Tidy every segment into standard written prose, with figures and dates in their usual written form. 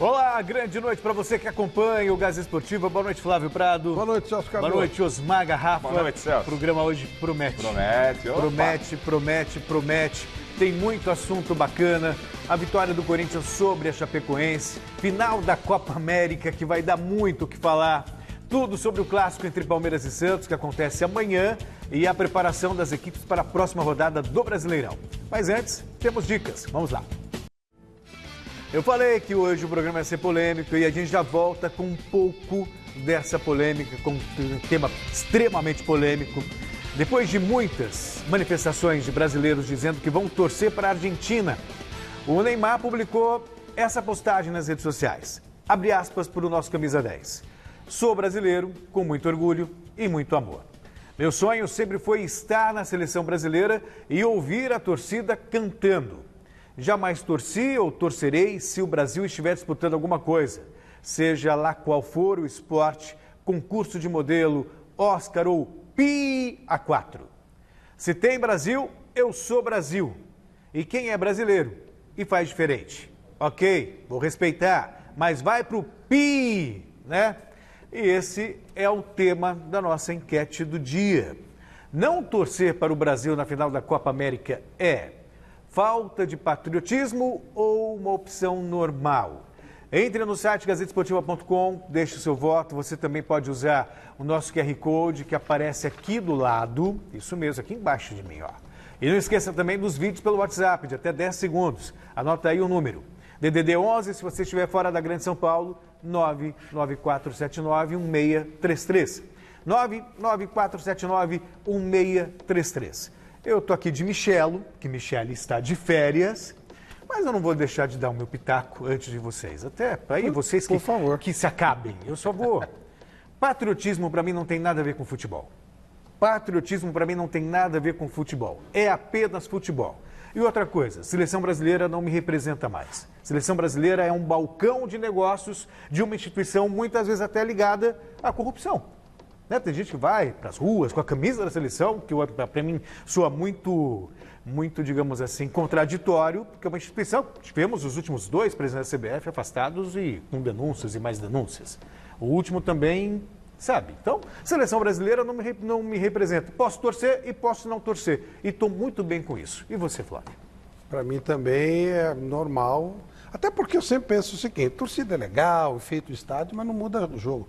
Olá, grande noite para você que acompanha o Gazeta Esportiva. Boa noite, Flávio Prado. Boa noite, Celso Carlos. Boa noite, Osmar Garrafa. Boa noite, Celso. O programa hoje promete. Promete. Tem muito assunto bacana. A vitória do Corinthians sobre a Chapecoense. Final da Copa América, que vai dar muito o que falar. Tudo sobre o clássico entre Palmeiras e Santos, que acontece amanhã. E a preparação das equipes para a próxima rodada do Brasileirão. Mas antes, temos dicas. Vamos lá. Eu falei que hoje o programa ia ser polêmico e a gente já volta com um pouco dessa polêmica, com um tema extremamente polêmico. Depois de muitas manifestações de brasileiros dizendo que vão torcer para a Argentina, o Neymar publicou essa postagem nas redes sociais. Abre aspas para o nosso camisa 10. Sou brasileiro com muito orgulho e muito amor. Meu sonho sempre foi estar na seleção brasileira e ouvir a torcida cantando. Jamais torci ou torcerei se o Brasil estiver disputando alguma coisa, seja lá qual for o esporte, concurso de modelo, Oscar ou Pi A4. Se tem Brasil, eu sou Brasil. E quem é brasileiro e faz diferente? Ok, vou respeitar, mas vai pro Pi, né? E esse é o tema da nossa enquete do dia. Não torcer para o Brasil na final da Copa América é falta de patriotismo ou uma opção normal? Entre no site gazetesportiva.com, deixe o seu voto. Você também pode usar o nosso QR Code que aparece aqui do lado, isso mesmo, aqui embaixo de mim, ó. E não esqueça também dos vídeos pelo WhatsApp, de até 10 segundos. Anota aí o número. DDD 11, se você estiver fora da Grande São Paulo, 99479-1633. 99479-1633. Eu tô aqui de Michelo, que Michele está de férias, mas eu não vou deixar de dar o meu pitaco antes de vocês. Até aí vocês que, por favor, que se acabem. Eu só vou. Patriotismo para mim não tem nada a ver com futebol. Patriotismo para mim não tem nada a ver com futebol. É apenas futebol. E outra coisa, seleção brasileira não me representa mais. Seleção brasileira é um balcão de negócios de uma instituição muitas vezes até ligada à corrupção. Né? Tem gente que vai para as ruas com a camisa da seleção, que para mim soa muito, digamos assim, contraditório, porque é uma instituição. Tivemos os últimos 2 presidentes da CBF afastados e com denúncias e mais denúncias. O último também, sabe? Então, seleção brasileira não me representa. Posso torcer e posso não torcer. E estou muito bem com isso. E você, Flávio? Para mim também é normal. Até porque eu sempre penso o seguinte, torcida é legal, feito o estádio, mas não muda o jogo.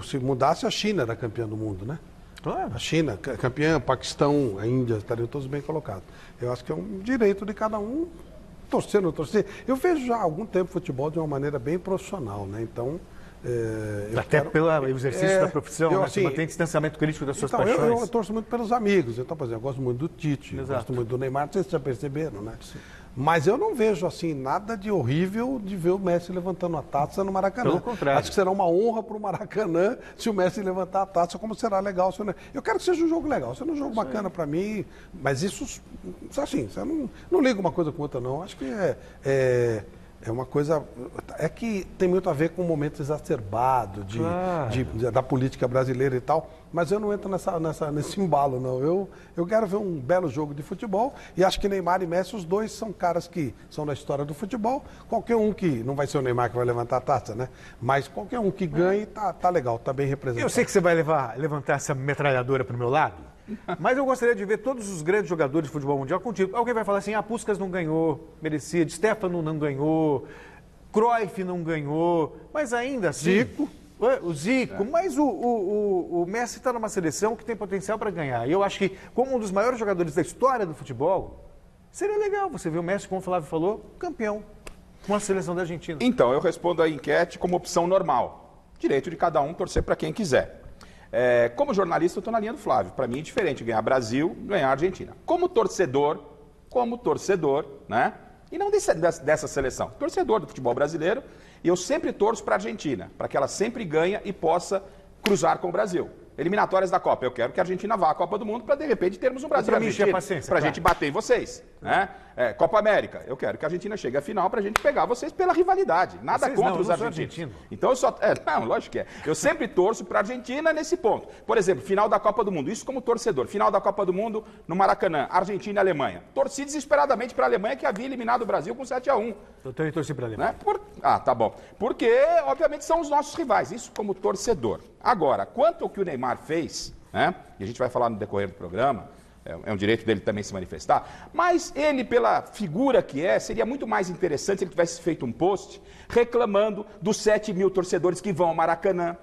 Se mudasse, a China era campeã do mundo, né? Claro. A China, campeã, Paquistão, a Índia, estariam todos bem colocados. Eu acho que é um direito de cada um torcer ou não torcer. Eu vejo já há algum tempo futebol de uma maneira bem profissional, né? Então... até pelo exercício da profissão, né? Você mantém distanciamento crítico das suas paixões. Eu torço muito pelos amigos. Então, por exemplo, eu gosto muito do Tite, gosto muito do Neymar, não sei se vocês já perceberam, né? Sim. Mas eu não vejo, assim, nada de horrível de ver o Messi levantando a taça no Maracanã. Pelo contrário. Acho que será uma honra para o Maracanã se o Messi levantar a taça, como será legal. Eu quero que seja um jogo legal, seja um jogo bacana para mim, mas isso, assim, eu não ligo uma coisa com outra, não. Acho que é uma coisa... É que tem muito a ver com o momento exacerbado da política brasileira e tal, mas eu não entro nesse embalo, não. Eu quero ver um belo jogo de futebol e acho que Neymar e Messi, os dois são caras que são da história do futebol. Qualquer um que... Não vai ser o Neymar que vai levantar a taça, né? Mas qualquer um que ganhe, tá legal, tá bem representado. Eu sei que você vai levantar essa metralhadora pro meu lado, mas eu gostaria de ver todos os grandes jogadores de futebol mundial contigo. Alguém vai falar assim, Puskás não ganhou, merecia, Di Stefano não ganhou, Cruyff não ganhou, mas ainda assim... O Zico, mas o Messi está numa seleção que tem potencial para ganhar. E eu acho que, como um dos maiores jogadores da história do futebol, seria legal você ver o Messi, como o Flávio falou, campeão com a seleção da Argentina. Então, eu respondo a enquete como opção normal. Direito de cada um torcer para quem quiser. Como jornalista, eu estou na linha do Flávio. Para mim é diferente ganhar Brasil, ganhar Argentina. Como torcedor, né? E não dessa seleção. Torcedor do futebol brasileiro, e eu sempre torço para a Argentina, para que ela sempre ganhe e possa cruzar com o Brasil. eliminatórias da Copa. Eu quero que a Argentina vá à Copa do Mundo para, de repente, termos um Brasil e Argentina. Para a gente bater em vocês. Né? Copa América. Eu quero que a Argentina chegue à final para a gente pegar vocês pela rivalidade. Nada contra os argentinos. Então eu só... não, lógico que é. Eu sempre torço para a Argentina nesse ponto. Por exemplo, final da Copa do Mundo. Isso como torcedor. Final da Copa do Mundo no Maracanã. Argentina e Alemanha. Torci desesperadamente para a Alemanha que havia eliminado o Brasil com 7-1. Eu também torci para a Alemanha. Né? Tá bom. Porque, obviamente, são os nossos rivais. Isso como torcedor. Agora, quanto ao que o Neymar fez, né? E a gente vai falar no decorrer do programa, é um direito dele também se manifestar, mas ele, pela figura que seria muito mais interessante se ele tivesse feito um post reclamando dos 7 mil torcedores que vão ao Maracanã.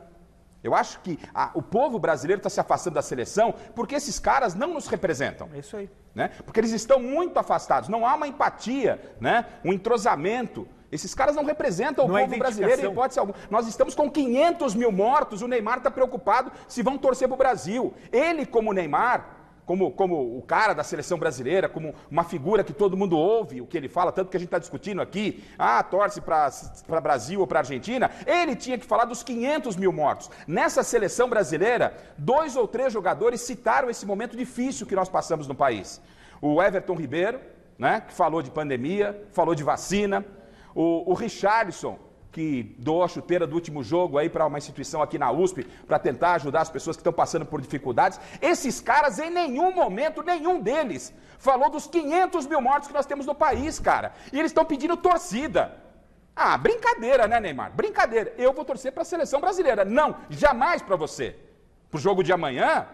Eu acho que o povo brasileiro está se afastando da seleção porque esses caras não nos representam. É isso aí. Né? Porque eles estão muito afastados, não há uma empatia, né? Um entrosamento. Esses caras não representam o povo brasileiro em hipótese alguma. Nós estamos com 500 mil mortos, o Neymar está preocupado se vão torcer para o Brasil. Ele, como Neymar, como o cara da seleção brasileira, como uma figura que todo mundo ouve o que ele fala, tanto que a gente está discutindo aqui, torce para Brasil ou para Argentina, ele tinha que falar dos 500 mil mortos. Nessa seleção brasileira, 2 ou 3 jogadores citaram esse momento difícil que nós passamos no país. O Everton Ribeiro, né, que falou de pandemia, falou de vacina. O Richarlison, que doou a chuteira do último jogo aí para uma instituição aqui na USP, para tentar ajudar as pessoas que estão passando por dificuldades. Esses caras, em nenhum momento, nenhum deles, falou dos 500 mil mortos que nós temos no país, cara. E eles estão pedindo torcida. Brincadeira, né, Neymar? Brincadeira. Eu vou torcer para a seleção brasileira. Não, jamais para você. Para o jogo de amanhã...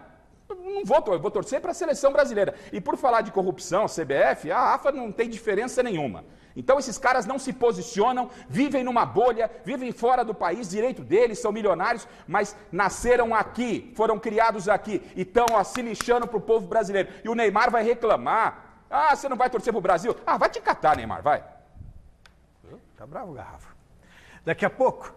Não vou, eu vou torcer para a seleção brasileira. E por falar de corrupção, CBF, a AFA não tem diferença nenhuma. Então esses caras não se posicionam, vivem numa bolha, vivem fora do país, direito deles, são milionários, mas nasceram aqui, foram criados aqui e estão se lixando para o povo brasileiro. E o Neymar vai reclamar. Você não vai torcer para o Brasil? Vai te catar, Neymar, vai. Tá bravo, Garrafa. Daqui a pouco,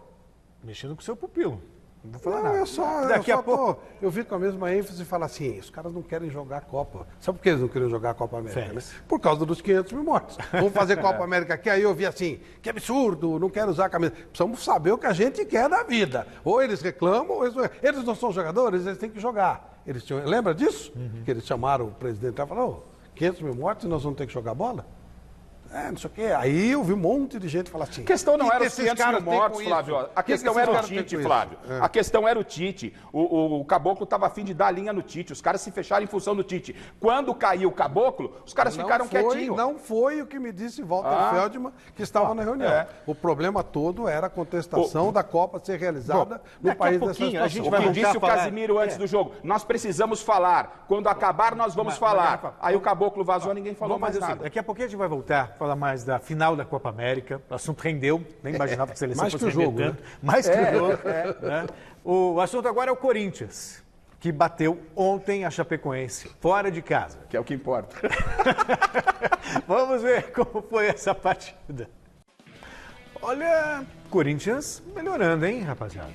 mexendo com o seu pupilo. Não vou falar nada. Daqui a pouco eu vi com a mesma ênfase e falo assim, os caras não querem jogar a Copa. Sabe por que eles não queriam jogar a Copa América? Né? Por causa dos 500 mil mortos. Vamos fazer Copa América aqui, aí eu vi assim, que absurdo, não quero usar a camisa. Precisamos saber o que a gente quer da vida. Ou eles reclamam, ou eles não são jogadores, eles têm que jogar. Lembra disso? Que eles chamaram o presidente e falaram, 500 mil mortos e nós vamos ter que jogar bola? Não sei o quê. Aí eu vi um monte de gente falar assim... A questão não era os 500 mil mortos, Flávio. A questão era o Tite, Flávio. A questão era o Tite. O Caboclo estava a fim de dar linha no Tite. Os caras se fecharam em função do Tite. Quando caiu o Caboclo, os caras ficaram quietinhos. Não foi o que me disse Walter Feldman, que estava na reunião. O problema todo era a contestação da Copa ser realizada no país dessa situação. O que disse o Casimiro antes do jogo. Nós precisamos falar. Quando acabar, nós vamos falar. Aí o Caboclo vazou, ninguém falou mais nada. Daqui a pouquinho a gente vai voltar. Falar mais da final da Copa América. O assunto rendeu, nem imaginava que a seleção fosse render tanto. Mais que o jogo. Né? O assunto agora é o Corinthians, que bateu ontem a Chapecoense, fora de casa. Que é o que importa. Vamos ver como foi essa partida. Olha, Corinthians melhorando, hein, rapaziada?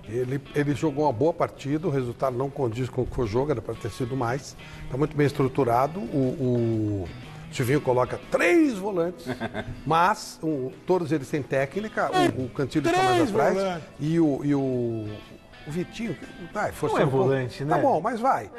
Ele jogou uma boa partida, o resultado não condiz com o que foi o jogo, era para ter sido mais. Está muito bem estruturado. O Silvinho coloca 3 volantes, mas todos eles têm técnica, o Cantillo está mais atrás e o Vitinho, não é volante, né? Tá bom, mas vai.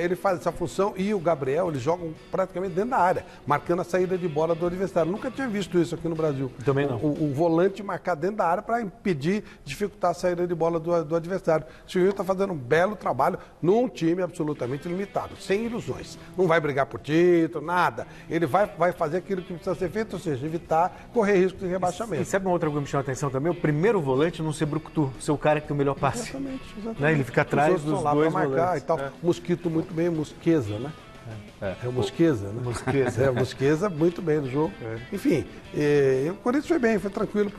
Ele faz essa função e o Gabriel, eles jogam praticamente dentro da área, marcando a saída de bola do adversário. Nunca tinha visto isso aqui no Brasil. Também não. O volante marcar dentro da área para impedir, dificultar a saída de bola do adversário. O Silvinho está fazendo um belo trabalho num time absolutamente limitado, sem ilusões. Não vai brigar por título, nada. Ele vai fazer aquilo que precisa ser feito, ou seja, evitar correr risco de rebaixamento. E sabe uma outra coisa que me chama a atenção também? O primeiro volante não ser brucutu, ser o cara que tem o melhor passe. Exatamente. Né? Ele fica atrás dos dois marcar e tal. Mosquito muito bem, Mosqueza, né? É o Mosqueza, né? Mosqueza muito bem no jogo. Enfim, o Corinthians foi bem, foi tranquilo.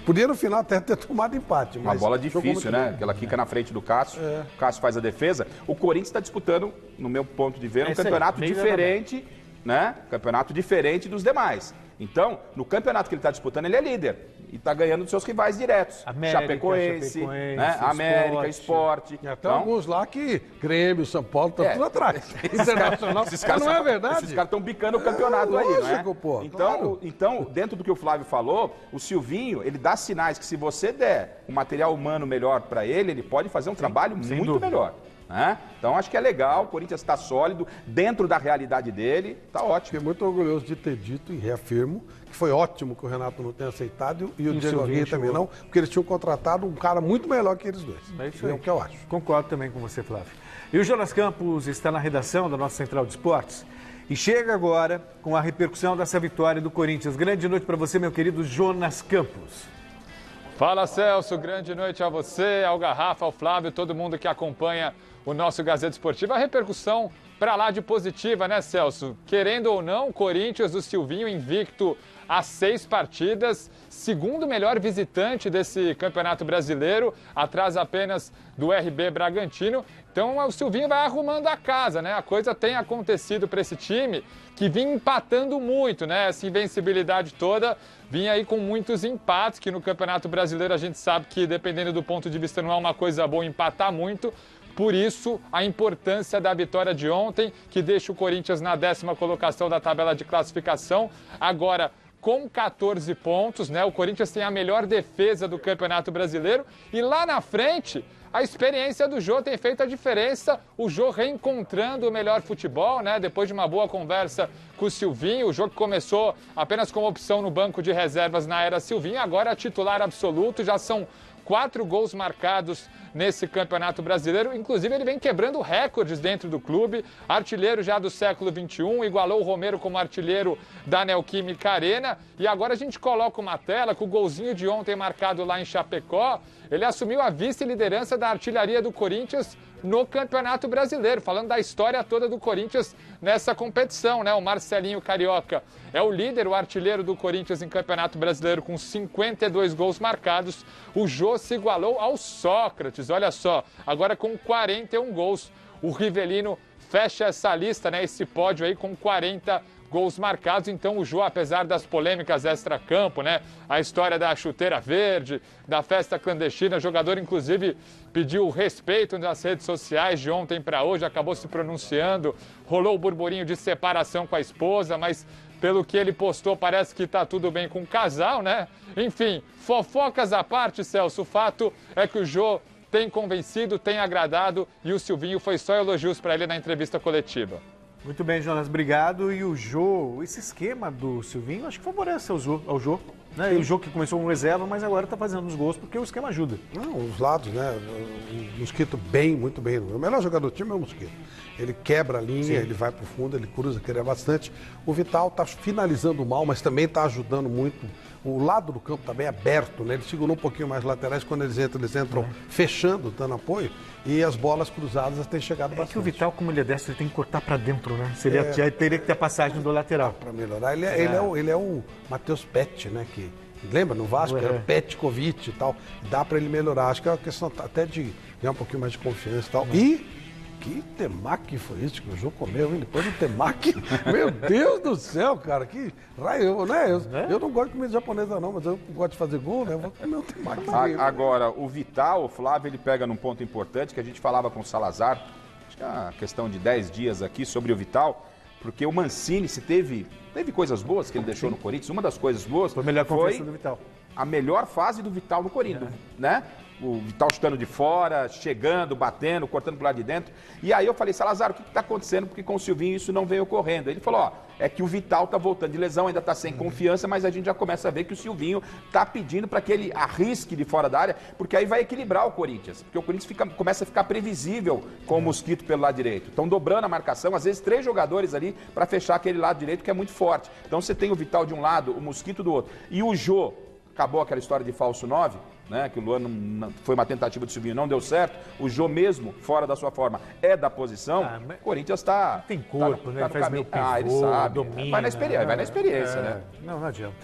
Podia no final até ter tomado empate. Uma bola difícil, né? Ela quica na frente do Cássio. O Cássio faz a defesa. O Corinthians está disputando, no meu ponto de ver, um campeonato diferente, né? Campeonato diferente dos demais. Então, no campeonato que ele está disputando, ele é líder. E está ganhando dos seus rivais diretos. América, Chapecoense, né? América, Sport. E até alguns lá que Grêmio, São Paulo, estão tudo atrás. Internacional, esses caras não é verdade? Esses caras estão bicando o campeonato aí, lógico, né? pô, então, claro. então, dentro do que o Flávio falou, o Silvinho, ele dá sinais que se você der um material humano melhor para ele pode fazer um trabalho muito melhor. Né? Então acho que é legal, o Corinthians está sólido, dentro da realidade dele, está ótimo. Fiquei muito orgulhoso de ter dito e reafirmo que foi ótimo que o Renato não tenha aceitado e o Diego Aguirre também não, porque eles tinham contratado um cara muito melhor que eles dois. É isso aí. É o que eu acho. Concordo também com você, Flávio. E o Jonas Campos está na redação da nossa Central de Esportes e chega agora com a repercussão dessa vitória do Corinthians. Grande noite para você, meu querido Jonas Campos. Fala, Celso, grande noite a você, ao Garrafa, ao Flávio, todo mundo que acompanha o nosso Gazeta Esportiva. A repercussão para lá de positiva, né, Celso? Querendo ou não, o Corinthians do Silvinho invicto a 6 partidas, segundo melhor visitante desse Campeonato Brasileiro, atrás apenas do RB Bragantino. Então o Silvinho vai arrumando a casa, né? A coisa tem acontecido para esse time que vinha empatando muito, né? Essa invencibilidade toda vinha aí com muitos empates, que no Campeonato Brasileiro a gente sabe que, dependendo do ponto de vista, não é uma coisa boa empatar muito. Por isso, a importância da vitória de ontem, que deixa o Corinthians na 10ª colocação da tabela de classificação. Agora, com 14 pontos, né? O Corinthians tem a melhor defesa do Campeonato Brasileiro. E lá na frente, a experiência do Jô tem feito a diferença. O Jô reencontrando o melhor futebol, né? Depois de uma boa conversa com o Silvinho. O Jô que começou apenas como opção no banco de reservas na era Silvinho, agora é titular absoluto. Já são 4 gols marcados nesse Campeonato Brasileiro. Inclusive, ele vem quebrando recordes dentro do clube. Artilheiro já do século XXI, igualou o Romero como artilheiro da Neoquímica Arena. E agora a gente coloca uma tela com o golzinho de ontem marcado lá em Chapecó. Ele assumiu a vice-liderança da artilharia do Corinthians no Campeonato Brasileiro, falando da história toda do Corinthians nessa competição, né? O Marcelinho Carioca é o líder, o artilheiro do Corinthians em Campeonato Brasileiro com 52 gols marcados. O Jô se igualou ao Sócrates, olha só, agora com 41 gols. O Rivelino fecha essa lista, né? Esse pódio aí com 40 gols marcados. Então o Jô, apesar das polêmicas extra-campo, né? A história da chuteira verde, da festa clandestina, o jogador inclusive pediu respeito nas redes sociais de ontem para hoje, acabou se pronunciando, rolou o burburinho de separação com a esposa, mas pelo que ele postou parece que está tudo bem com o casal, né? Enfim, fofocas à parte, Celso, o fato é que o Jô tem convencido, tem agradado e o Silvinho foi só elogios para ele na entrevista coletiva. Muito bem, Jonas, obrigado. E o Jô, esse esquema do Silvinho, acho que favorece ao Jô. Né? E o Jô que começou com reserva, mas agora está fazendo os gols porque o esquema ajuda. Não, os lados, né? O Mosquito muito bem. O melhor jogador do time é o Mosquito. Ele quebra a linha, ele vai para o fundo, ele cruza, queria bastante. O Vital está finalizando mal, mas também está ajudando muito. O lado do campo está bem aberto, né? Ele segurou um pouquinho mais laterais, quando eles entram fechando, dando apoio. E as bolas cruzadas têm chegado bastante. É que o Vital, como ele é destro, ele tem que cortar para dentro, né? Já teria que ter a passagem do lateral. Para melhorar. Ele é o Matheus Pet, né? Que, lembra, no Vasco, era o Petkovic e tal. Dá para ele melhorar. Acho que é uma questão até de ganhar um pouquinho mais de confiança e tal. E que temaki foi isso que o Jô comeu, hein? Depois do temaki, meu Deus do céu, cara, que raio, né? Eu não gosto de comida japonesa não, mas eu gosto de fazer gol, né? Eu vou comer um temaki. Agora, o Vital, o Flávio, ele pega num ponto importante que a gente falava com o Salazar, acho que é uma questão de 10 dias aqui sobre o Vital, porque o Mancini, se teve coisas boas que ele deixou no Corinthians, uma das coisas boas foi a melhor confiança do Vital. A melhor fase do Vital no Corinthians, né? O Vital chutando de fora, chegando, batendo, cortando pro lado de dentro. E aí eu falei, Salazar, o que está acontecendo? Porque com o Silvinho isso não veio ocorrendo. Ele falou, é que o Vital está voltando de lesão, ainda está sem confiança, mas a gente já começa a ver que o Silvinho está pedindo para que ele arrisque de fora da área, porque aí vai equilibrar o Corinthians. Porque o Corinthians começa a ficar previsível com o Mosquito pelo lado direito. Estão dobrando a marcação, às vezes 3 jogadores ali para fechar aquele lado direito que é muito forte. Então você tem o Vital de um lado, o Mosquito do outro. E o Jô, acabou aquela história de falso 9, né, que o Luan foi uma tentativa do Silvinho, não deu certo. O Jô mesmo, fora da sua forma, é da posição. O Corinthians está... Tem corpo, né? Tá Ele faz meio pivô, ele sabe. domina. Vai na experiência, né? Não adianta.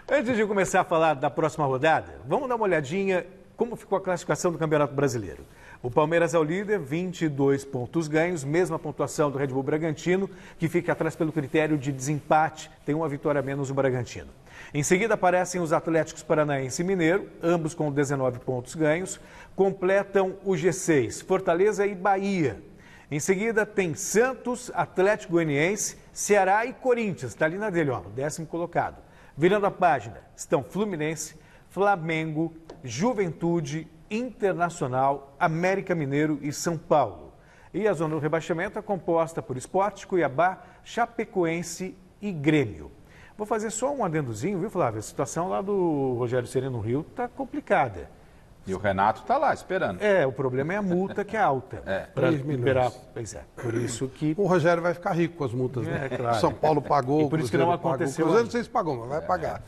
Antes de começar a falar da próxima rodada, vamos dar uma olhadinha como ficou a classificação do Campeonato Brasileiro. O Palmeiras é o líder, 22 pontos ganhos, mesma pontuação do Red Bull Bragantino, que fica atrás pelo critério de desempate, tem uma vitória a menos o Bragantino. Em seguida aparecem os Atléticos Paranaense e Mineiro, ambos com 19 pontos ganhos, completam o G6, Fortaleza e Bahia. Em seguida tem Santos, Atlético Goianiense, Ceará e Corinthians, está ali na dele, ó, 10º colocado. Virando a página, estão Fluminense, Flamengo, Juventude, Internacional, América Mineiro e São Paulo. E a zona do rebaixamento é composta por Sport, Cuiabá, Chapecoense e Grêmio. Vou fazer só um adendozinho, viu, Flávio? A situação lá do Rogério Ceni no Rio está complicada. E o Renato está lá esperando. O problema é a multa que é alta. Para liberar. Pois é, por isso que... O Rogério vai ficar rico com as multas, né? Claro. São Paulo pagou, e por isso que não aconteceu. O Cruzeiro não sei se pagou, mas vai pagar.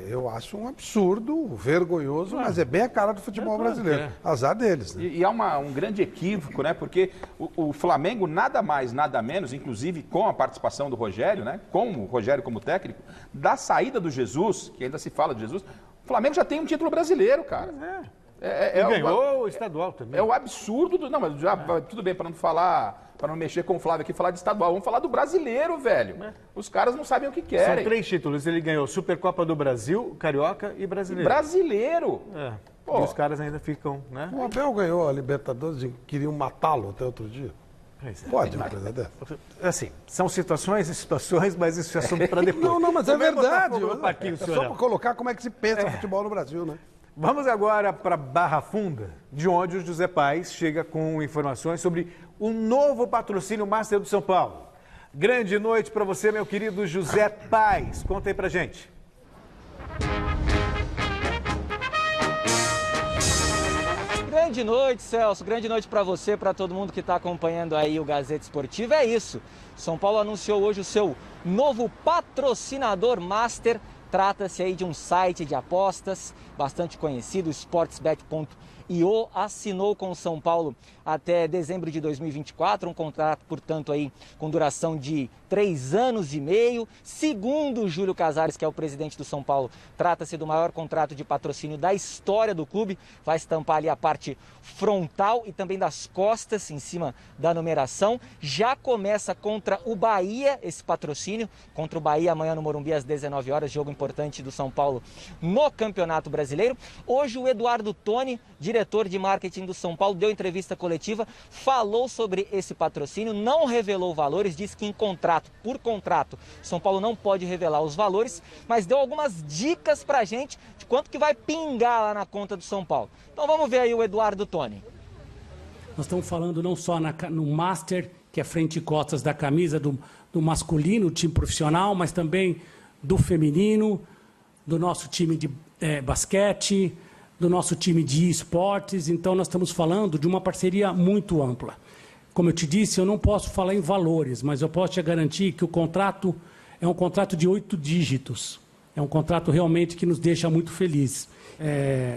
Eu acho um absurdo, vergonhoso, mas é bem a cara do futebol brasileiro. Azar deles. Né? E há um grande equívoco, né? Porque o Flamengo, nada mais, nada menos, inclusive com a participação do Rogério, né? Com o Rogério como técnico, da saída do Jesus, que ainda se fala de Jesus, o Flamengo já tem um título brasileiro, cara. Ganhou o estadual também. É o absurdo do... Não, mas já tudo bem, para não falar... Para não mexer com o Flávio aqui, falar de estadual. Vamos falar do brasileiro, velho. Os caras não sabem o que querem. São 3 títulos. Ele ganhou Supercopa do Brasil, Carioca e Brasileiro. Brasileiro! E os caras ainda ficam, né? O Abel ganhou a Libertadores e queriam matá-lo até outro dia. Pode uma coisa dessa? Assim, são situações e situações, mas isso é assunto para depois. Não, mas é verdade. É só para colocar como é que se pensa futebol no Brasil, né? Vamos agora para Barra Funda, de onde o José Paes chega com informações sobre o novo patrocínio Master do São Paulo. Grande noite para você, meu querido José Paes. Conta aí pra gente. Grande noite, Celso. Grande noite para você, para todo mundo que está acompanhando aí o Gazeta Esportiva. É isso. São Paulo anunciou hoje o seu novo patrocinador Master. Trata-se aí de um site de apostas bastante conhecido, sportsbet.io, assinou com o São Paulo até dezembro de 2024, um contrato, portanto, aí com duração de 3 anos e meio. Segundo o Júlio Casares, que é o presidente do São Paulo, trata-se do maior contrato de patrocínio da história do clube. Vai estampar ali a parte frontal e também das costas, em cima da numeração. Já começa contra o Bahia esse patrocínio, contra o Bahia amanhã no Morumbi às 19 horas, jogo importante do São Paulo no Campeonato Brasileiro. Hoje o Eduardo Toni, diretor de marketing do São Paulo, deu entrevista coletiva, falou sobre esse patrocínio, não revelou valores, disse que por contrato, São Paulo não pode revelar os valores, mas deu algumas dicas pra gente de quanto que vai pingar lá na conta do São Paulo. Então vamos ver aí o Eduardo Toni. Nós estamos falando não só no Master, que é frente e costas da camisa do masculino, time profissional, mas também do feminino, do nosso time de basquete, do nosso time de esportes. Então nós estamos falando de uma parceria muito ampla. Como eu te disse, eu não posso falar em valores, mas eu posso te garantir que o contrato é um contrato de 8 dígitos. É um contrato realmente que nos deixa muito felizes.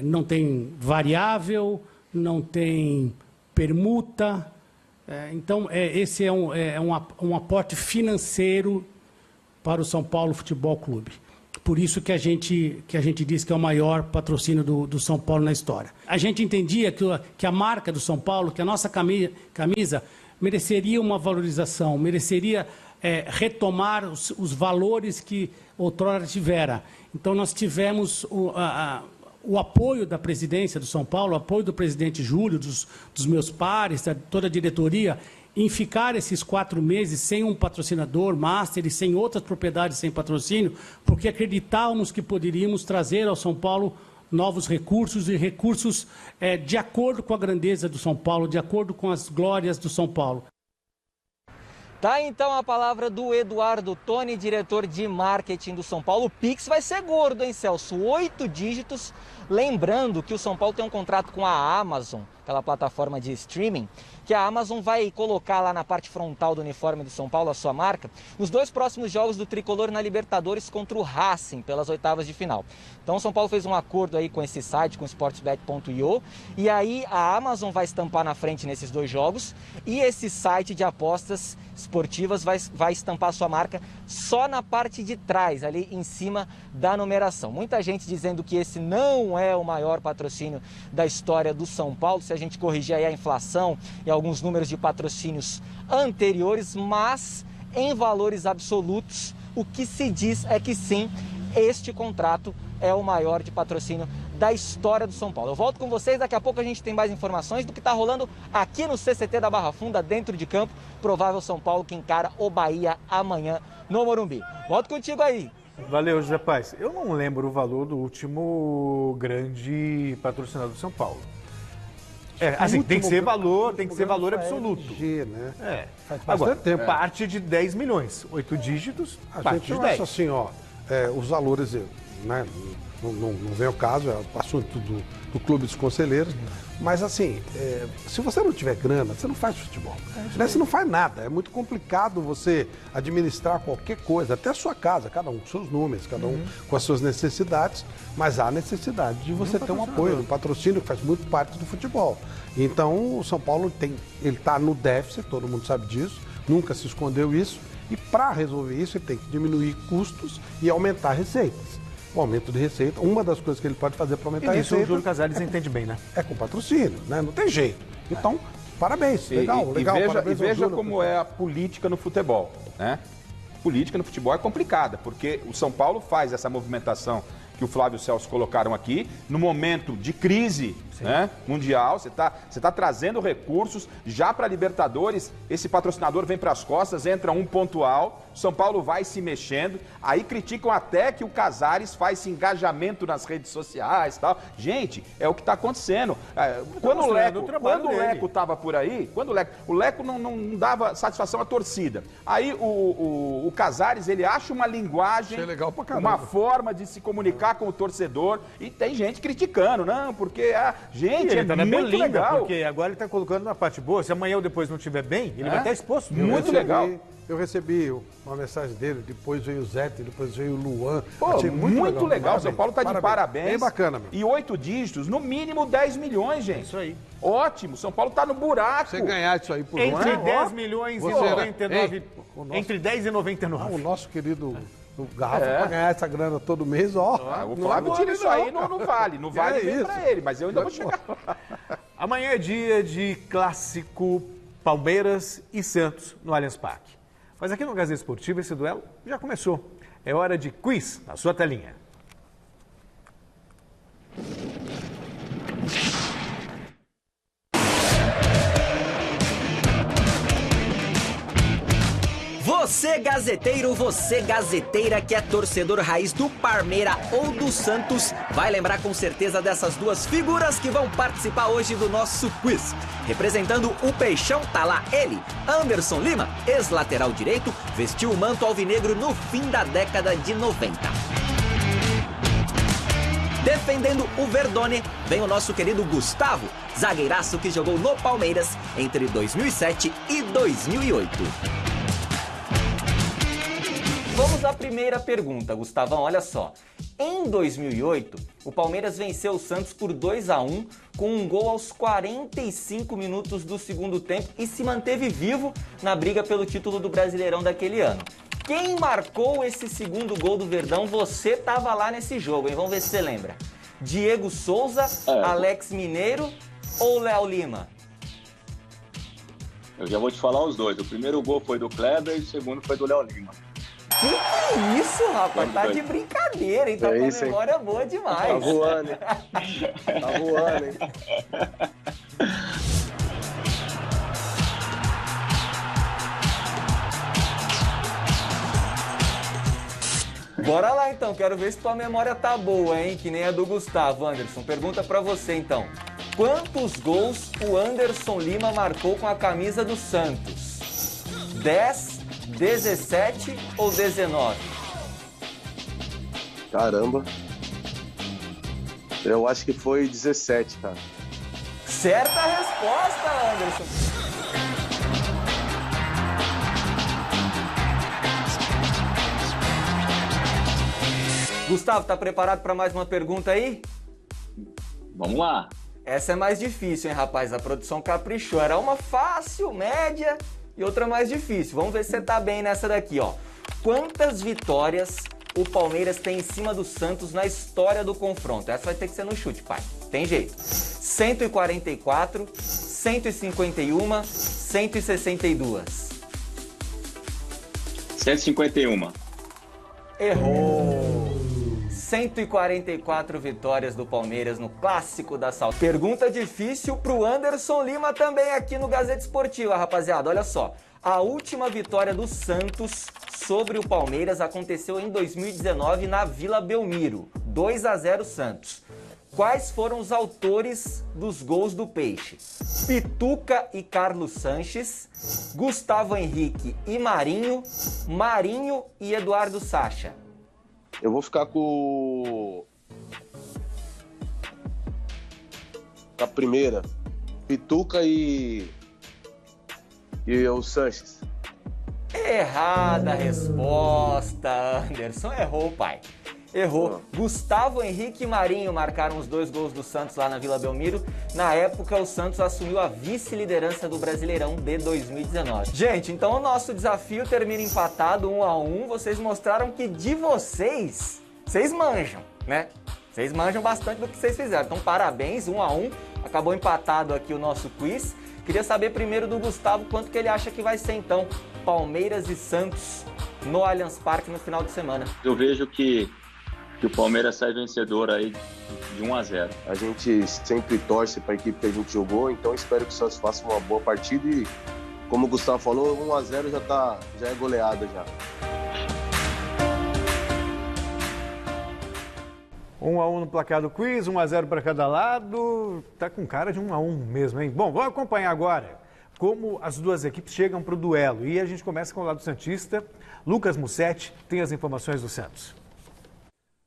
Não tem variável, não tem permuta. Então, esse é um aporte financeiro para o São Paulo Futebol Clube. Por isso que a gente diz que é o maior patrocínio do São Paulo na história. A gente entendia que a marca do São Paulo, que a nossa camisa mereceria uma valorização, mereceria retomar os valores que outrora tivera. Então nós tivemos o apoio da presidência do São Paulo, o apoio do presidente Júlio, dos meus pares, de toda a diretoria, em ficar esses 4 meses sem um patrocinador master e sem outras propriedades sem patrocínio, porque acreditávamos que poderíamos trazer ao São Paulo novos recursos e recursos de acordo com a grandeza do São Paulo, de acordo com as glórias do São Paulo. Tá então a palavra do Eduardo Toni, diretor de marketing do São Paulo. O Pix vai ser gordo, hein, Celso? 8 dígitos. Lembrando que o São Paulo tem um contrato com a Amazon aquela plataforma de streaming, que a Amazon vai colocar lá na parte frontal do uniforme do São Paulo a sua marca, os 2 próximos jogos do Tricolor na Libertadores contra o Racing, pelas oitavas de final. Então o São Paulo fez um acordo aí com esse site, com o sportsbet.io, e aí a Amazon vai estampar na frente nesses 2 jogos, e esse site de apostas esportivas vai estampar a sua marca só na parte de trás, ali em cima da numeração. Muita gente dizendo que esse não é o maior patrocínio da história do São Paulo, se a gente corrigir aí a inflação e alguns números de patrocínios anteriores, mas em valores absolutos, o que se diz é que sim, este contrato é o maior de patrocínio da história do São Paulo. Eu volto com vocês, daqui a pouco a gente tem mais informações do que está rolando aqui no CCT da Barra Funda, dentro de campo, provável São Paulo que encara o Bahia amanhã no Morumbi. Volto contigo aí. Valeu, José Paz. Eu não lembro o valor do último grande patrocinador do São Paulo. Assim, tem que ser valor, absoluto. LG, né? Faz bastante Agora, tempo. parte de 10 milhões, 8 dígitos, A parte gente de eu 10. acho assim, ó, os valores, né, não vem ao caso, é o assunto do Clube dos Conselheiros, mas assim, se você não tiver grana, você não faz futebol, né? Você não faz nada, é muito complicado você administrar qualquer coisa, até a sua casa, cada um com seus números, cada um com as suas necessidades, mas há necessidade de você ter um apoio, um patrocínio que faz muito parte do futebol. Então o São Paulo ele está no déficit, todo mundo sabe disso, nunca se escondeu isso, e para resolver isso ele tem que diminuir custos e aumentar receitas. O aumento de receita, uma das coisas que ele pode fazer para aumentar a Isso o receita Júlio Casares entende bem, né? é com patrocínio, né? Não tem jeito. Então, parabéns, legal. E veja Júlio. como é a política no futebol, né? Política no futebol é complicada, porque o São Paulo faz essa movimentação que o Flávio e o Celso colocaram aqui, no momento de crise, né, mundial, você tá trazendo recursos já para Libertadores, esse patrocinador vem para as costas, entra um pontual, São Paulo vai se mexendo, aí criticam até que o Casares faz esse engajamento nas redes sociais e tal. Gente, é o que está acontecendo. Quando o Leco estava por aí, o Leco não dava satisfação à torcida. Aí o Casares, ele acha uma linguagem, Isso é legal pra caramba. uma forma de se comunicar com o torcedor, e tem gente criticando, não, porque gente, Ele tá na muito Belinda, legal. porque agora ele está colocando na parte boa. Se amanhã ou depois não estiver bem, ele vai estar exposto. Muito legal. Eu recebi uma mensagem dele, depois veio o Zete, depois veio o Luan. Pô, Achei muito legal. Parabéns, São Paulo tá de parabéns. Bem bacana, meu. E 8 dígitos, no mínimo 10 milhões, gente. Isso aí. Ótimo, São Paulo tá no buraco. Você ganhar isso aí por Entre ano, 10 milhões e Você, 99. hein? O nosso- Entre 10 e 99. o nosso querido Garrafa para ganhar essa grana todo mês, ó. O não Flávio é tira mole, isso aí, cara. não vale. Não vale É nem isso. pra ele, mas eu ainda vou chegar lá. Amanhã é dia de clássico Palmeiras e Santos no Allianz Parque. Mas aqui no Gazeta Esportiva esse duelo já começou. É hora de quiz na sua telinha. Você gazeteiro, você gazeteira que é torcedor raiz do Parmeira ou do Santos, vai lembrar com certeza dessas duas figuras que vão participar hoje do nosso quiz. Representando o Peixão, tá lá ele, Anderson Lima, ex-lateral direito, vestiu o manto alvinegro no fim da década de 90. Defendendo o Verdone, vem o nosso querido Gustavo, zagueiraço que jogou no Palmeiras entre 2007 e 2008. Vamos à primeira pergunta, Gustavão, olha só. Em 2008, o Palmeiras venceu o Santos por 2-1 com um gol aos 45 minutos do segundo tempo e se manteve vivo na briga pelo título do Brasileirão daquele ano. Quem marcou esse segundo gol do Verdão? Você estava lá nesse jogo, hein? Vamos ver se você lembra. Diego Souza, Alex Mineiro ou Léo Lima? Eu já vou te falar os dois. O primeiro gol foi do Kleber e o segundo foi do Léo Lima. Que é isso, rapaz? Tá de brincadeira, hein? Tá com a memória boa demais. Tá voando, hein? Tá voando, hein? Bora lá então, quero ver se tua memória tá boa, hein? Que nem a do Gustavo. Anderson, pergunta pra você então. Quantos gols o Anderson Lima marcou com a camisa do Santos? 10, 17 ou 19? Caramba. Eu acho que foi 17, cara. Certa resposta, Anderson. Gustavo, tá preparado para mais uma pergunta aí? Vamos lá. Essa é mais difícil, hein, rapaz? A produção caprichou. Era uma fácil, média e outra mais difícil. Vamos ver se você tá bem nessa daqui, ó. Quantas vitórias o Palmeiras tem em cima do Santos na história do confronto? Essa vai ter que ser no chute, pai. Tem jeito. 144, 151, 162. 151. Errou! 144 vitórias do Palmeiras no Clássico da Saudade. Pergunta difícil pro Anderson Lima também aqui no Gazeta Esportiva, rapaziada. Olha só, a última vitória do Santos sobre o Palmeiras aconteceu em 2019 na Vila Belmiro. 2-0 Santos. Quais foram os autores dos gols do Peixe? Pituca e Carlos Sanches, Gustavo Henrique e Marinho, Marinho e Eduardo Sacha. Eu vou ficar com a primeira, Pituca e o Sanches. Errada a resposta, Anderson. Errou, pai. Errou. Gustavo Henrique e Marinho marcaram os 2 gols do Santos lá na Vila Belmiro. Na época, o Santos assumiu a vice-liderança do Brasileirão de 2019. Gente, então o nosso desafio termina empatado 1-1. Vocês mostraram que de vocês manjam, né? Vocês manjam bastante do que vocês fizeram. Então, parabéns, 1-1. Acabou empatado aqui o nosso quiz. Queria saber primeiro do Gustavo quanto que ele acha que vai ser, então, Palmeiras e Santos no Allianz Parque no final de semana. Eu vejo que o Palmeiras sai vencedor aí de 1-0. A gente sempre torce para a equipe que a gente jogou, então espero que o Santos faça uma boa partida e, como o Gustavo falou, 1-0 já é goleada já. 1-1 no placar do quiz, 1-0 para cada lado. Tá com cara de 1-1 mesmo, hein? Bom, vamos acompanhar agora como as duas equipes chegam para o duelo. E a gente começa com o lado santista. Lucas Mussetti tem as informações do Santos.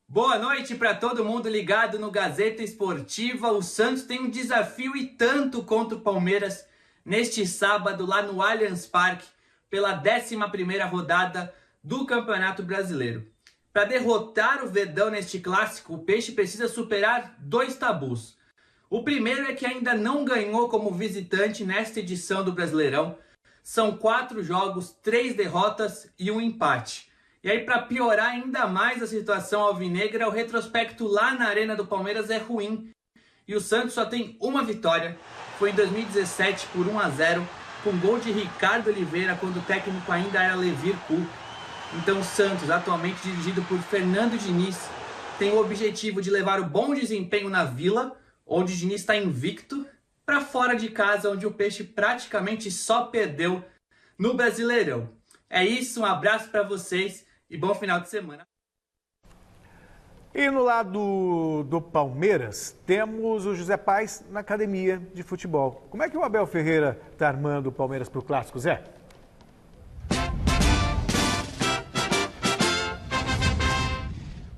Boa noite para todo mundo ligado no Gazeta Esportiva. O Santos tem um desafio e tanto contra o Palmeiras neste sábado lá no Allianz Parque pela 11ª rodada do Campeonato Brasileiro. Para derrotar o Verdão neste clássico, o Peixe precisa superar 2 tabus. O primeiro é que ainda não ganhou como visitante nesta edição do Brasileirão. São 4 jogos, 3 derrotas e 1 empate. E aí, para piorar ainda mais a situação alvinegra, o retrospecto lá na Arena do Palmeiras é ruim. E o Santos só tem uma vitória. Foi em 2017 por 1-0, com gol de Ricardo Oliveira, quando o técnico ainda era Levir Coupe. Então o Santos, atualmente dirigido por Fernando Diniz, tem o objetivo de levar o bom desempenho na Vila, onde o Diniz está invicto, para fora de casa, onde o Peixe praticamente só perdeu no Brasileirão. É isso, um abraço para vocês e bom final de semana. E no lado do Palmeiras, temos o José Paes na academia de futebol. Como é que o Abel Ferreira está armando o Palmeiras para o Clássico, Zé?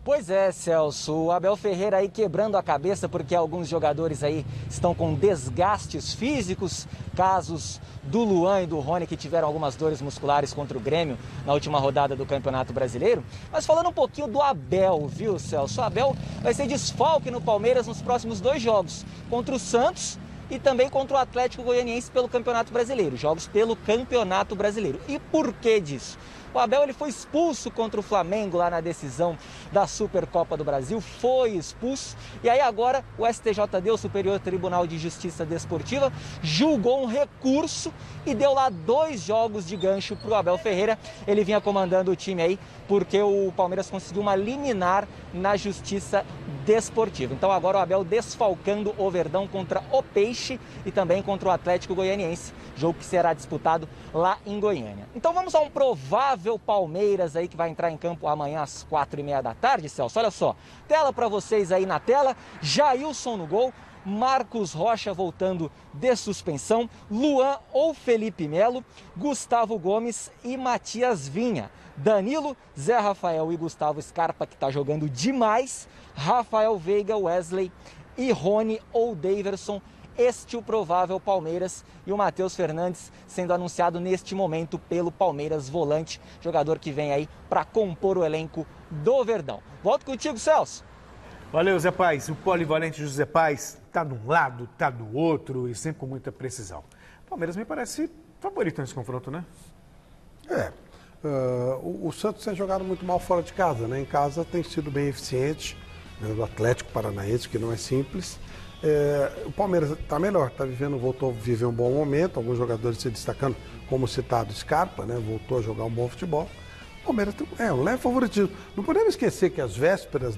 Pois é, Celso, o Abel Ferreira aí quebrando a cabeça porque alguns jogadores aí estão com desgastes físicos, casos do Luan e do Rony que tiveram algumas dores musculares contra o Grêmio na última rodada do Campeonato Brasileiro. Mas falando um pouquinho do Abel, viu, Celso? O Abel vai ser desfalque no Palmeiras nos próximos 2 jogos, contra o Santos e também contra o Atlético Goianiense pelo Campeonato Brasileiro, jogos pelo Campeonato Brasileiro. E por que disso? O Abel ele foi expulso contra o Flamengo lá na decisão da Supercopa do Brasil, foi expulso. E aí agora o STJD, o Superior Tribunal de Justiça Desportiva, julgou um recurso e deu lá 2 jogos de gancho para o Abel Ferreira. Ele vinha comandando o time aí porque o Palmeiras conseguiu uma liminar na Justiça Desportiva. Então agora o Abel desfalcando o Verdão contra o Peixe e também contra o Atlético Goianiense, jogo que será disputado lá em Goiânia. Então vamos a um provável Palmeiras aí que vai entrar em campo amanhã às 4h30 da tarde, Celso. Olha só, tela para vocês aí na tela, Jailson no gol, Marcos Rocha voltando de suspensão, Luan ou Felipe Melo, Gustavo Gomes e Matias Vinha. Danilo, Zé Rafael e Gustavo Scarpa, que está jogando demais, Rafael Veiga, Wesley e Rony ou Daverson este o provável Palmeiras e o Matheus Fernandes sendo anunciado neste momento pelo Palmeiras, volante, jogador que vem aí para compor o elenco do Verdão. Volto contigo, Celso. Valeu, Zé Paz. O polivalente José Paz está de um lado, está do outro e sempre com muita precisão. O Palmeiras me parece favorito nesse confronto, né? O Santos tem jogado muito mal fora de casa, né? Em casa tem sido bem eficiente, né? Do Atlético Paranaense, que não é simples. O Palmeiras está melhor, voltou a viver um bom momento, alguns jogadores se destacando, como citado Scarpa, né? Voltou a jogar um bom futebol. O Palmeiras tem um leve favoritismo. Não podemos esquecer que às vésperas,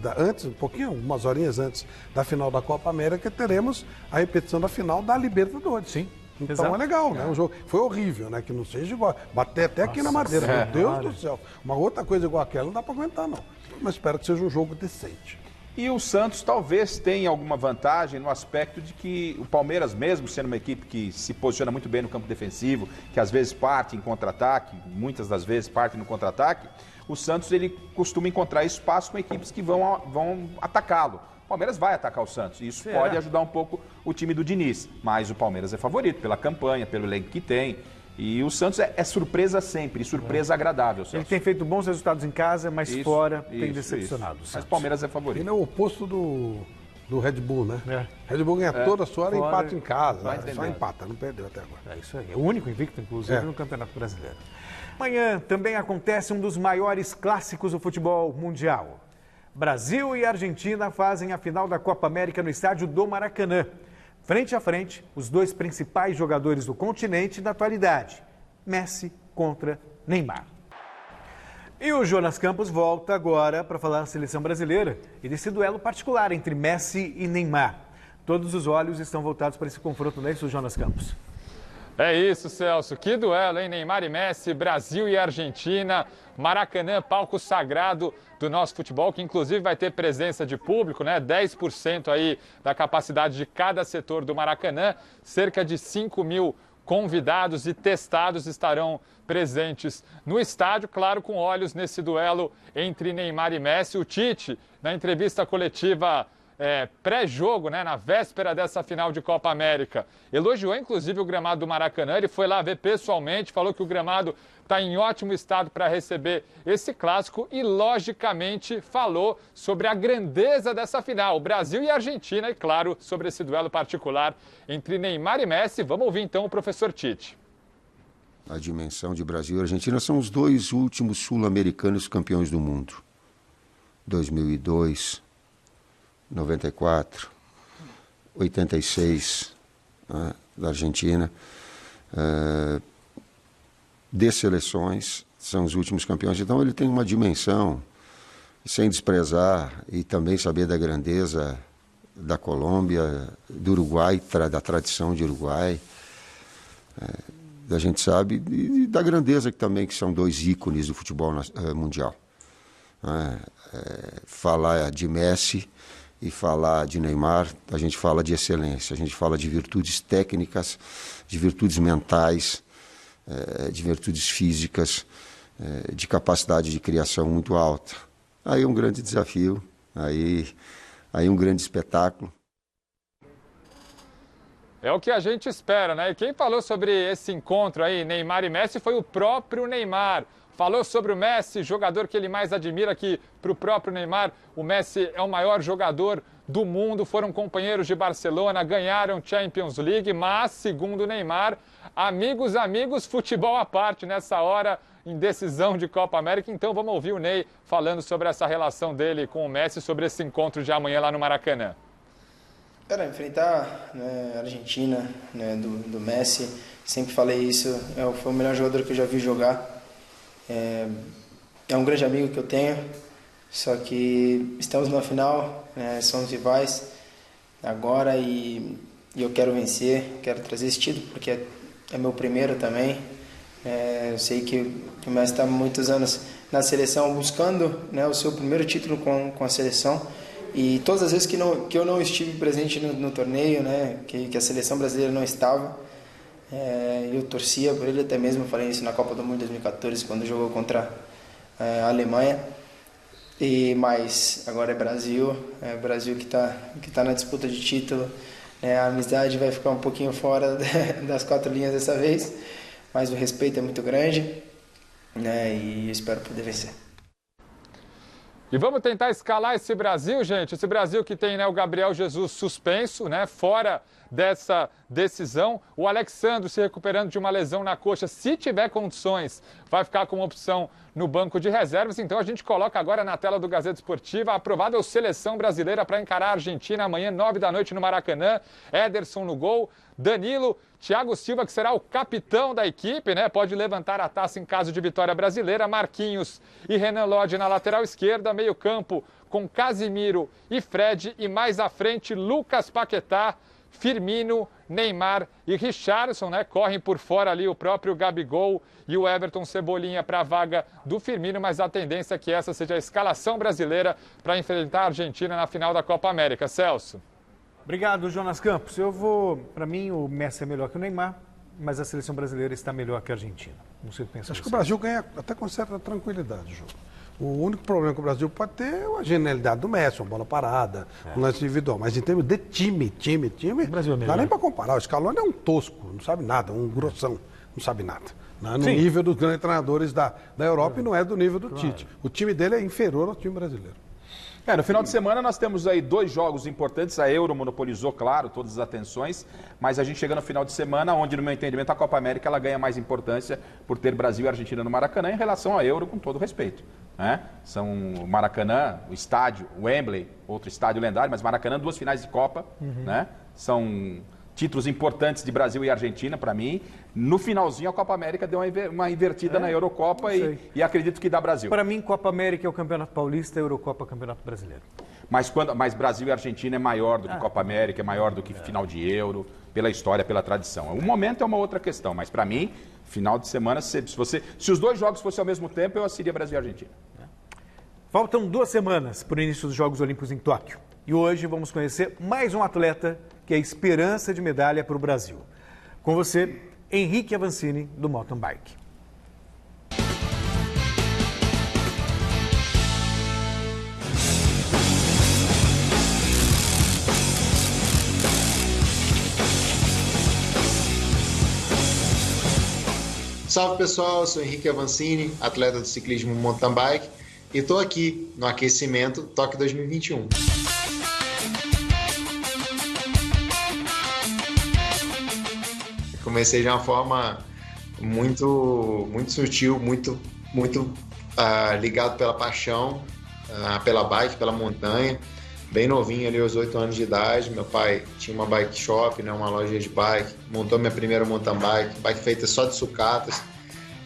umas horinhas antes da final da Copa América, teremos a repetição da final da Libertadores. Sim. Então exato. É legal, né? O jogo foi horrível, né? Que não seja igual. Bater até aqui na madeira, meu Deus do céu. Uma outra coisa igual aquela não dá para aguentar, não. Mas espero que seja um jogo decente. E o Santos talvez tenha alguma vantagem no aspecto de que o Palmeiras, mesmo sendo uma equipe que se posiciona muito bem no campo defensivo, que às vezes parte em contra-ataque, muitas das vezes parte no contra-ataque, o Santos ele costuma encontrar espaço com equipes que vão atacá-lo. O Palmeiras vai atacar o Santos, e isso pode ajudar um pouco o time do Diniz, mas o Palmeiras é favorito pela campanha, pelo elenco que tem, e o Santos é surpresa sempre, surpresa agradável. Ele tem feito bons resultados em casa, mas fora tem decepcionado. Mas o Palmeiras é favorito. Ele é o oposto do Red Bull, né? Red Bull ganha toda a sua hora e empata em casa. Só empata, não perdeu até agora. É isso aí, é o único invicto, inclusive, no Campeonato Brasileiro. Amanhã também acontece um dos maiores clássicos do futebol mundial. Brasil e Argentina fazem a final da Copa América no estádio do Maracanã. Frente a frente, os dois principais jogadores do continente na atualidade, Messi contra Neymar. E o Jonas Campos volta agora para falar da seleção brasileira e desse duelo particular entre Messi e Neymar. Todos os olhos estão voltados para esse confronto, não é isso, Jonas Campos? É isso, Celso. Que duelo, hein? Neymar e Messi, Brasil e Argentina. Maracanã, palco sagrado do nosso futebol, que inclusive vai ter presença de público, né? 10% aí da capacidade de cada setor do Maracanã. Cerca de 5 mil convidados e testados estarão presentes no estádio, claro, com olhos nesse duelo entre Neymar e Messi. O Tite, na entrevista coletiva pré-jogo, né, na véspera dessa final de Copa América, elogiou inclusive o gramado do Maracanã. Ele foi lá ver pessoalmente, falou que o gramado está em ótimo estado para receber esse clássico e, logicamente, falou sobre a grandeza dessa final, Brasil e Argentina, e, claro, sobre esse duelo particular entre Neymar e Messi. Vamos ouvir, então, o professor Tite. A dimensão de Brasil e Argentina são os dois últimos sul-americanos campeões do mundo. 2002, 94, 86, né, da Argentina. De seleções, são os últimos campeões. Então ele tem uma dimensão, sem desprezar, e também saber da grandeza da Colômbia, do Uruguai, da tradição de Uruguai. A gente sabe e da grandeza que também que são dois ícones do futebol mundial. Falar de Messi e falar de Neymar, a gente fala de excelência, a gente fala de virtudes técnicas, de virtudes mentais, de virtudes físicas, de capacidade de criação muito alta. Aí um grande desafio, aí um grande espetáculo. É o que a gente espera, né? E quem falou sobre esse encontro aí, Neymar e Messi, foi o próprio Neymar. Falou sobre o Messi, jogador que ele mais admira, que para o próprio Neymar, o Messi é o maior jogador do mundo, foram companheiros de Barcelona, ganharam Champions League, mas, segundo o Neymar, amigos, futebol à parte nessa hora, em decisão de Copa América. Então vamos ouvir o Ney falando sobre essa relação dele com o Messi, sobre esse encontro de amanhã lá no Maracanã. Enfrentar, né, a Argentina, né, do Messi, sempre falei isso, foi o melhor jogador que eu já vi jogar. É um grande amigo que eu tenho, só que estamos na final, né, somos rivais agora e eu quero vencer, quero trazer esse título porque é meu primeiro também. Eu sei que o Messi está há muitos anos na seleção buscando, né, o seu primeiro título com a seleção, e todas as vezes que eu não estive presente no torneio, né, que a seleção brasileira não estava, eu torcia por ele, até mesmo falei isso na Copa do Mundo de 2014, quando jogou contra a Alemanha. Mas agora é Brasil que tá na disputa de título, A amizade vai ficar um pouquinho fora das 4 linhas dessa vez, mas o respeito é muito grande, né? E espero poder vencer. E vamos tentar escalar esse Brasil, gente. Esse Brasil que tem, né, o Gabriel Jesus suspenso, né, fora dessa decisão. O Alexandre se recuperando de uma lesão na coxa. Se tiver condições, vai ficar como opção no banco de reservas. Então a gente coloca agora na tela do Gazeta Esportiva a aprovada seleção brasileira para encarar a Argentina amanhã, 9 da noite no Maracanã. Ederson no gol, Danilo, Thiago Silva, que será o capitão da equipe, né? Pode levantar a taça em caso de vitória brasileira. Marquinhos e Renan Lodge na lateral esquerda. Meio campo com Casimiro e Fred. E mais à frente, Lucas Paquetá, Firmino, Neymar e Richarlison, né? Correm por fora ali o próprio Gabigol e o Everton Cebolinha para a vaga do Firmino, mas a tendência é que essa seja a escalação brasileira para enfrentar a Argentina na final da Copa América. Celso. Obrigado, Jonas Campos. Para mim, o Messi é melhor que o Neymar, mas a seleção brasileira está melhor que a Argentina. Não sei o que pensa. Acho que o Brasil ganha até com certa tranquilidade, João. O único problema que o Brasil pode ter é a genialidade do Messi, uma bola parada, um lance individual. Mas em termos de time, o Brasil é melhor. Não dá nem para comparar. O Scaloni é um tosco, não sabe nada, um grossão, não sabe nada. Não é no nível dos grandes treinadores da Europa e não é do nível do Tite. O time dele é inferior ao time brasileiro. No final de semana nós temos aí 2 jogos importantes. A Euro monopolizou, claro, todas as atenções, mas a gente chega no final de semana onde, no meu entendimento, a Copa América ela ganha mais importância por ter Brasil e Argentina no Maracanã em relação à Euro, com todo respeito. São o Maracanã, o estádio, o Wembley, outro estádio lendário, mas Maracanã, 2 finais de Copa, São títulos importantes de Brasil e Argentina para mim. No finalzinho, a Copa América deu uma invertida na Eurocopa e acredito que dá Brasil. Para mim, Copa América é o Campeonato Paulista, Eurocopa é o Campeonato Brasileiro. Mas Brasil e Argentina é maior do que Copa América, é maior do que final de Euro, pela história, pela tradição. O momento é uma outra questão, mas para mim, final de semana, se os 2 jogos fossem ao mesmo tempo, eu assistiria Brasil e Argentina. Faltam 2 semanas para o início dos Jogos Olímpicos em Tóquio. E hoje vamos conhecer mais um atleta que é esperança de medalha para o Brasil. Com você, Henrique Avancini, do Mountain Bike. Salve pessoal, eu sou Henrique Avancini, atleta de ciclismo mountain bike e estou aqui no aquecimento Tóquio 2021. Comecei de uma forma muito sutil, muito ligado pela paixão, pela bike, pela montanha. Bem novinho ali, aos 8 anos de idade, meu pai tinha uma bike shop, né, uma loja de bike, montou minha primeira mountain bike feita só de sucatas.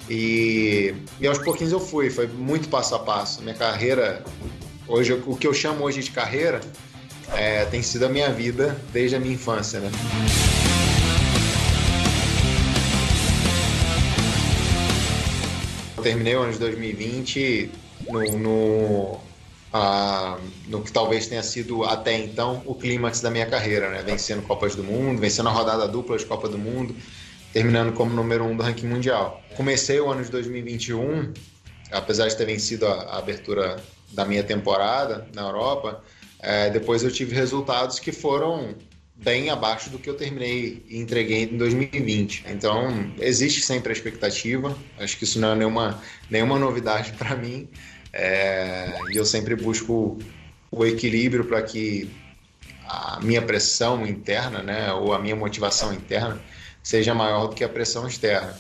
E aos pouquinhos eu foi muito passo a passo. Minha carreira, hoje, o que eu chamo hoje de carreira, tem sido a minha vida desde a minha infância, né? Eu terminei o ano de 2020 no que talvez tenha sido até então o clímax da minha carreira, né? Vencendo Copas do Mundo, vencendo a rodada dupla de Copa do Mundo, terminando como número 1 do ranking mundial. Comecei o ano de 2021, apesar de ter vencido a abertura da minha temporada na Europa, depois eu tive resultados que foram bem abaixo do que eu terminei e entreguei em 2020. Então, existe sempre a expectativa, acho que isso não é nenhuma novidade para mim, e eu sempre busco o equilíbrio para que a minha pressão interna, né, ou a minha motivação interna seja maior do que a pressão externa.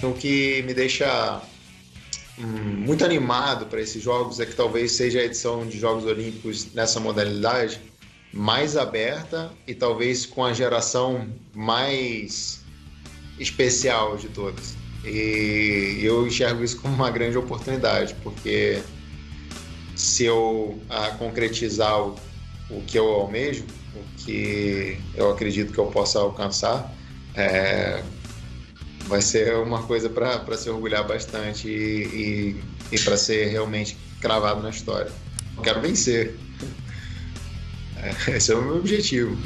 O que me deixa muito animado para esses jogos é que talvez seja a edição de Jogos Olímpicos nessa modalidade mais aberta e talvez com a geração mais especial de todas. E eu enxergo isso como uma grande oportunidade, porque se eu concretizar o que eu almejo, o que eu acredito que eu possa alcançar, vai ser uma coisa para se orgulhar bastante e para ser realmente cravado na história. Eu quero vencer. Esse é o meu objetivo.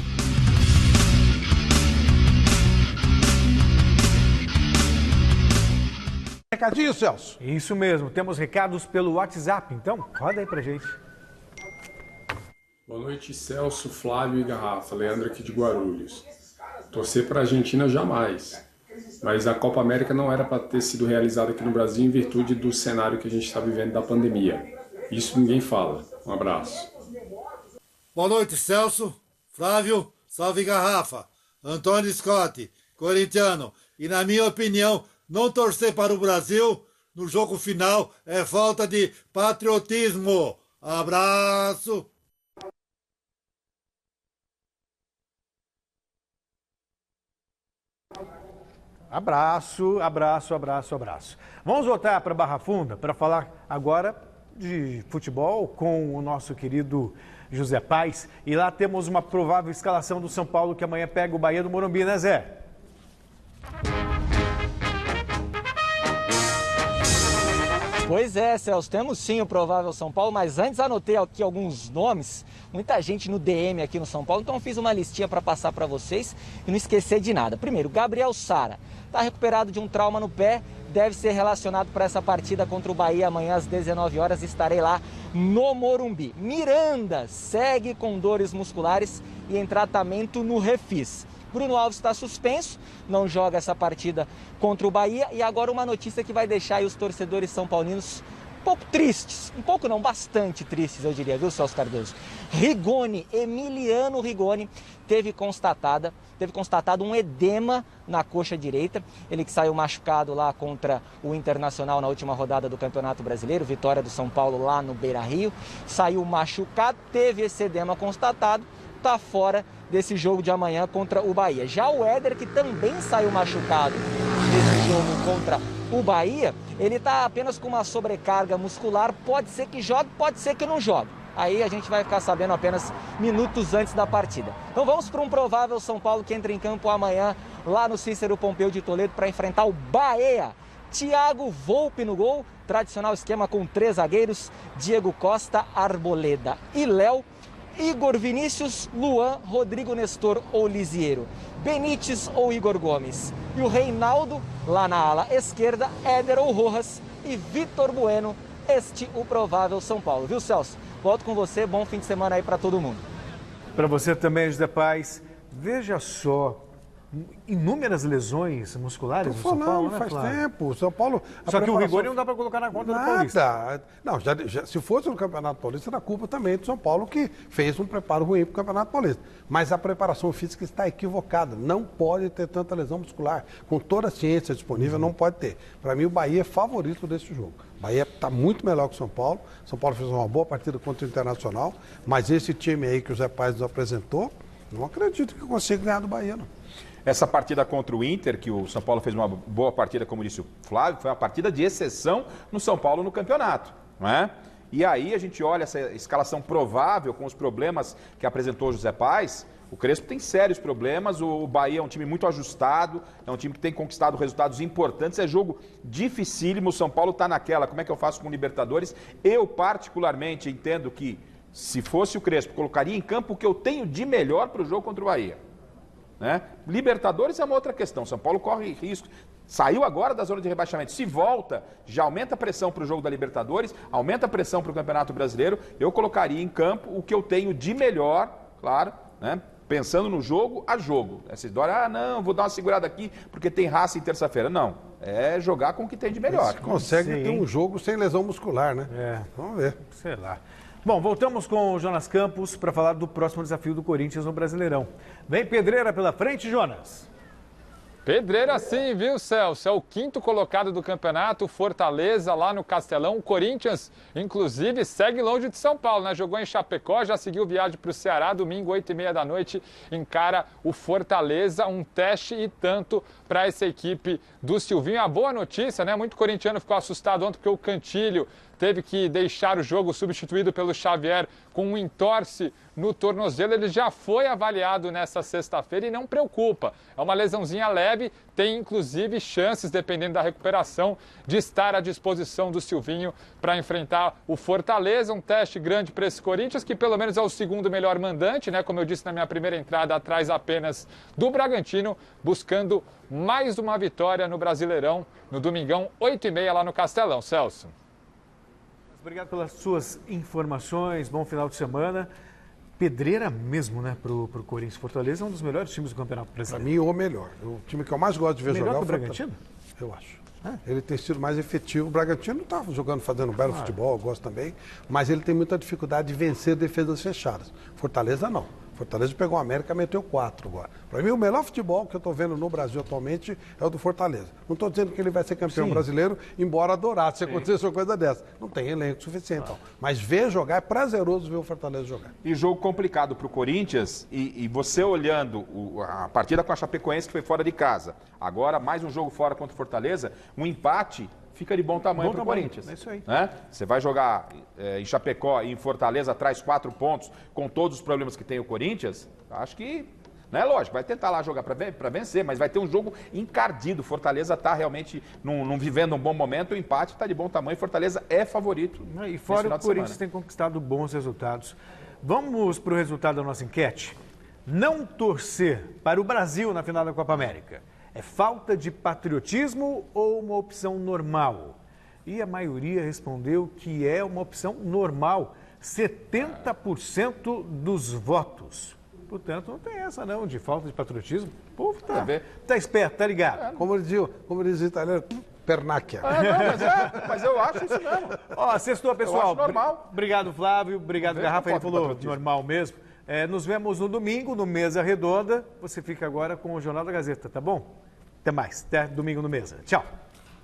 recadinho, Celso? Isso mesmo, temos recados pelo WhatsApp, então roda aí pra gente. Boa noite, Celso, Flávio e Garrafa. Leandro aqui de Guarulhos. Torcer para a Argentina jamais, mas a Copa América não era para ter sido realizada aqui no Brasil em virtude do cenário que a gente está vivendo da pandemia. Isso ninguém fala. Um abraço. Boa noite, Celso, Flávio, salve Garrafa. Antônio Scott, corintiano. E na minha opinião, não torcer para o Brasil no jogo final é falta de patriotismo. Abraço. Abraço. Vamos voltar para Barra Funda para falar agora de futebol com o nosso querido José Paes. E lá temos uma provável escalação do São Paulo que amanhã pega o Bahia do Morumbi, né, Zé? Pois é, Celso, temos sim o provável São Paulo, mas antes anotei aqui alguns nomes, muita gente no DM aqui no São Paulo, então eu fiz uma listinha para passar para vocês e não esquecer de nada. Primeiro, Gabriel Sara, está recuperado de um trauma no pé, deve ser relacionado para essa partida contra o Bahia amanhã às 19 horas, estarei lá no Morumbi. Miranda segue com dores musculares e em tratamento no Refis. Bruno Alves está suspenso, não joga essa partida contra o Bahia. E agora uma notícia que vai deixar aí os torcedores são paulinos um pouco tristes. Um pouco não, bastante tristes, eu diria, viu, Celso Cardoso? Rigoni, Emiliano Rigoni, teve constatado um edema na coxa direita. Ele que saiu machucado lá contra o Internacional na última rodada do Campeonato Brasileiro, vitória do São Paulo lá no Beira-Rio. Saiu machucado, teve esse edema constatado, está fora desse jogo de amanhã contra o Bahia. Já o Éder, que também saiu machucado nesse jogo contra o Bahia, ele está apenas com uma sobrecarga muscular, pode ser que jogue, pode ser que não jogue. Aí a gente vai ficar sabendo apenas minutos antes da partida. Então vamos para um provável São Paulo que entra em campo amanhã lá no Cícero Pompeu de Toledo para enfrentar o Bahia. Thiago Volpe no gol, tradicional esquema com 3 zagueiros, Diego Costa, Arboleda e Léo. Igor Vinícius, Luan, Rodrigo Nestor ou Lisiero, Benítez ou Igor Gomes. E o Reinaldo, lá na ala esquerda, Éder ou Rojas e Vitor Bueno, este o provável São Paulo. Viu, Celso? Volto com você, bom fim de semana aí para todo mundo. Para você também, José Paes. Veja só, inúmeras lesões musculares no São Paulo, né, faz Flávio? tempo. O São Paulo... Só que o Rigoni não dá para colocar na conta do Paulista. Não, se fosse no Campeonato Paulista, era culpa também do São Paulo, que fez um preparo ruim para o Campeonato Paulista. Mas a preparação física está equivocada. Não pode ter tanta lesão muscular. Com toda a ciência disponível, não pode ter. Para mim, o Bahia é favorito desse jogo. O Bahia está muito melhor que o São Paulo. O São Paulo fez uma boa partida contra o Internacional. Mas esse time aí que o Zé Paes nos apresentou, não acredito que consiga ganhar do Bahia, não. Essa partida contra o Inter, que o São Paulo fez uma boa partida, como disse o Flávio, foi uma partida de exceção no São Paulo no campeonato, não é? E aí a gente olha essa escalação provável com os problemas que apresentou o José Paes. O Crespo tem sérios problemas, o Bahia é um time muito ajustado, é um time que tem conquistado resultados importantes, é jogo dificílimo, o São Paulo está naquela, como é que eu faço com o Libertadores? Eu particularmente entendo que, se fosse o Crespo, colocaria em campo o que eu tenho de melhor para o jogo contra o Bahia. Né? Libertadores é uma outra questão, São Paulo corre risco, saiu agora da zona de rebaixamento, se volta, já aumenta a pressão para o jogo da Libertadores, aumenta a pressão para o Campeonato Brasileiro, eu colocaria em campo o que eu tenho de melhor, claro, né? Pensando no jogo a jogo. Essa história, não, vou dar uma segurada aqui porque tem Racing terça-feira. Não, é jogar com o que tem de melhor. Consegue ter um jogo sem lesão muscular, né? Vamos ver. Sei lá. Bom, voltamos com o Jonas Campos para falar do próximo desafio do Corinthians no Brasileirão. Vem pedreira pela frente, Jonas. Pedreira sim, viu, Celso? É o 5º colocado do campeonato, Fortaleza lá no Castelão. O Corinthians, inclusive, segue longe de São Paulo, né? Jogou em Chapecó, já seguiu viagem para o Ceará, domingo, 8h30 da noite, encara o Fortaleza, um teste e tanto para essa equipe do Silvinho. A boa notícia, né? Muito corintiano ficou assustado ontem porque o Cantilho teve que deixar o jogo substituído pelo Xavier com um entorse no tornozelo. Ele já foi avaliado nessa sexta-feira e não preocupa. É uma lesãozinha leve. breve tem inclusive chances, dependendo da recuperação, de estar à disposição do Silvinho para enfrentar o Fortaleza. Um teste grande para esse Corinthians, que pelo menos é o segundo melhor mandante, né? Como eu disse na minha primeira entrada, atrás apenas do Bragantino, buscando mais uma vitória no Brasileirão, no domingão, 8h30 lá no Castelão. Celso. Obrigado pelas suas informações, bom final de semana. Pedreira mesmo, né, pro Corinthians. Fortaleza é um dos melhores times do Campeonato Brasileiro. Para mim, o melhor. O time que eu mais gosto de ver jogar é o Bragantino? Eu acho. Ele tem sido mais efetivo. O Bragantino não está jogando, fazendo um belo futebol, eu gosto também, mas ele tem muita dificuldade de vencer defesas fechadas. Fortaleza não. Fortaleza pegou o América e meteu 4 agora. Para mim, o melhor futebol que eu estou vendo no Brasil atualmente é o do Fortaleza. Não estou dizendo que ele vai ser campeão brasileiro, embora adorasse se acontecesse uma coisa dessa. Não tem elenco suficiente. Então. Mas ver jogar, é prazeroso ver o Fortaleza jogar. E jogo complicado para o Corinthians, e você olhando a partida com a Chapecoense, que foi fora de casa, agora mais um jogo fora contra o Fortaleza, um empate fica de bom tamanho para o Corinthians. É isso aí. Né? Você vai jogar em Chapecó e em Fortaleza, traz 4 pontos, com todos os problemas que tem o Corinthians, acho que, né, lógico, vai tentar lá jogar para vencer, mas vai ter um jogo encardido. Fortaleza está realmente vivendo um bom momento, o empate está de bom tamanho, Fortaleza é favorito. E fora o Corinthians tem conquistado bons resultados. Vamos para o resultado da nossa enquete? Não torcer para o Brasil na final da Copa América é falta de patriotismo ou uma opção normal? E a maioria respondeu que é uma opção normal, 70% dos votos. Portanto, não tem essa não, de falta de patriotismo. O povo tá esperto, tá ligado. Como diz o italiano, pernacchia. Mas eu acho isso mesmo. Ó, sextou, pessoal. Eu acho normal. Obrigado, Flávio. Obrigado, Garrafa. Ele falou normal mesmo. Nos vemos no domingo, no Mesa Redonda. Você fica agora com o Jornal da Gazeta, tá bom? Até mais. Até domingo no Mesa. Tchau.